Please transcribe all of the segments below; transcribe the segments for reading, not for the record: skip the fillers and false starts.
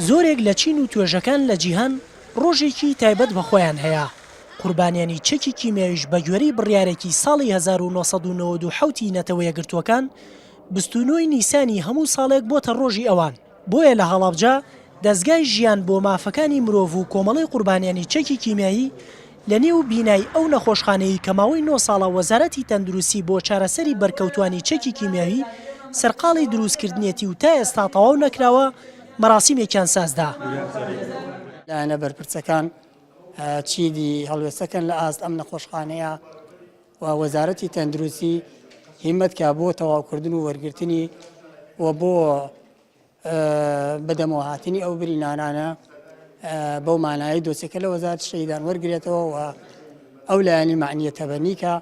زۆرێک لە چین و توێژەکان لە جیهان ڕۆژێکی تایبەت بە خۆیان هەیە. قوربانیانی چەکی کیمیاویش بە گوێرەی بڕیارێکی ساڵی 1997 نەتەوە یەکگرتووەکان 29 نیسانی هەموو ساڵێک بۆتە ڕۆژی ئەوان. بۆیە لە هەڵەبجە دەستگای ژیان بۆ مافەکانی مرۆڤ و کۆمەڵی قوربانیانی چەکی کیمیایی لە نێو بینای ئەو نەخۆشخانەی کە ماوەی 9 ساڵە وەزارەتی تەندروستی بۆ چارەسەری بەرکەوتوانی چەکی کیمیاوی سەرقاڵی دروستکردنیەتی و تا ئێستا تەواو نەکراوە مەراسیمێکیان سازدا. لایەنە بەرپرسەکان چیدی هەڵوێستەکەن لە ئاست ئەم نەخۆشخانەیە و وەزارەتی تەندروستی هیمەتکە بۆ تەواوکردن و وەرگرتنی و بۆ بەدەمەوە هاتنی ئەو برینانانە بەو مانایی دۆسێکە لە وەزارەتی شەهیدان وەرگێتەوە و ئەو لایەنی معنیەتە بەنیکە.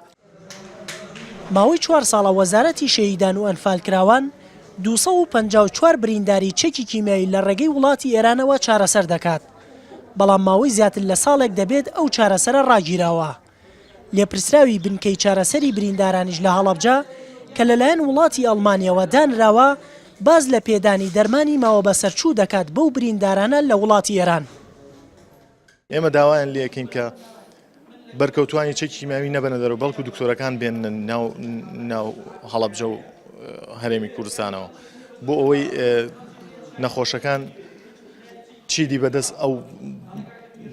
ماوەی 4 ساڵە وەزارەتی شەهیدان و ئەنفالکراوان 254 برینداری چەکی کیمیایی لە ڕێگەی وڵاتی ئێرانەوە چارەسەر دەکات. بەڵام ماوەی زیاتر لە ساڵێک دەبێت ئەو چارەسەرە ڕاگیراوە. لێپرسراوی بنکەی چارەسەری بریندارانیش لە هەڵەبجە کە لەلایەن وڵاتی ئەڵمانیەوە دانراوە باز لە پێدانی دەرمانی ماوە بەسەرچوو دەکات بەو بریندارانە لە وڵاتی ئێران. ئێمە داوایان لێکین کە بەرکەوتوانی چەکی کیمیاوی نەبەنە دەرەوە بەڵکو دکتۆرەکان بێن ناو هەڵەبجە و هەرێمی کوردستانەوە بۆ ئەوەی نەخۆشەکان چیدی بەدەست ئەو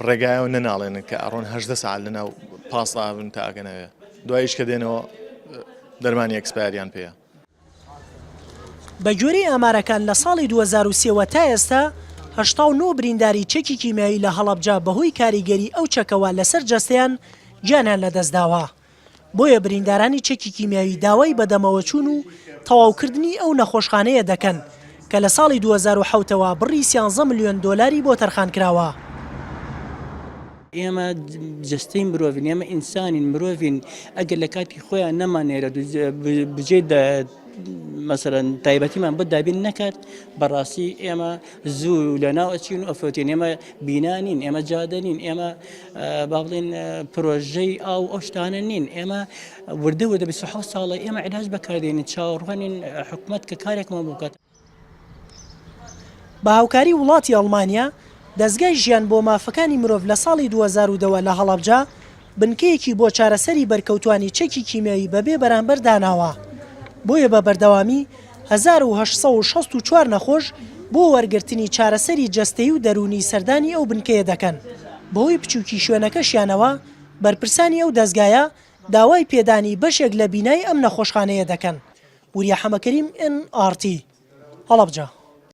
ڕێگایەوە نەناڵێنن کە ئەڕۆن 18 ساعت لەناو پاسڵاون تا ئەگەنەوێ دوایش کە دێنەوە دەرمانی ئەکسپایریان پێیە. بە گوێرەی ئامارەکان لە ساڵی 2003 تا ئێستا 89 برینداری چەکی کیمیایی لە هەڵەبجە بەهۆی کاریگەری ئەو چەکەوە لەسەر جەستەیان گیانیان لەدەستداوە. بۆیە بریندارانی چەکی کیمیاوی داوای بەدەمەوە چوون و تەواوکردنی ئەو نەخۆشخانەیە دەکەن کە لە ساڵی 2007ەوە بڕی 13 ملیۆن دۆلاری بۆ تەرخان کراوە. ئێمە جستەی مرۆڤین، ئێمە ئینسانین، مرۆڤین. ئەگەر لە کاتی خۆیان نەمانێرە بجێ مەسەرەن تایبەتیمان بۆ دابین نەکات بەڕاستی ئێمە زوو لە ناو ئەچین و ئەفرۆتین. ئێمە بینانین، ئێمە جادەنین، ئێمە با بڵێن پرۆژەی ئاو ئەو شتانە نین. ئێمە وردە 27 ساڵە ئێمە عیلاج بەکاردێنین، چاوەڕوانین حکوومەت کە کارێکمان بکات. بە هاوکاری وڵاتی ئەڵمانیا دەستگای ژیان بۆ مافەکانی مرۆڤ لە ساڵی 2002 لە هەڵەبجە بنکەیەکی بۆ چارەسەری بەرکەوتوانی چەکی کیمیایی بەبێ بەرامبەر داناوە. بۆیە بە بەردەوامی 1864 نەخۆش بۆ وەرگرتنی چارەسەری جەستەیی و دەرونی سەردانی ئەو بنکەیە دەکەن. بەهۆی بچووکی شوێنەکەشیانەوە بەرپرسانی ئەو دەستگایە داوای پێدانی بەشێک لە بینای ئەم نەخۆشخانەیە دەکەن. وریا حەمەکەریم NRT هەڵەبجە.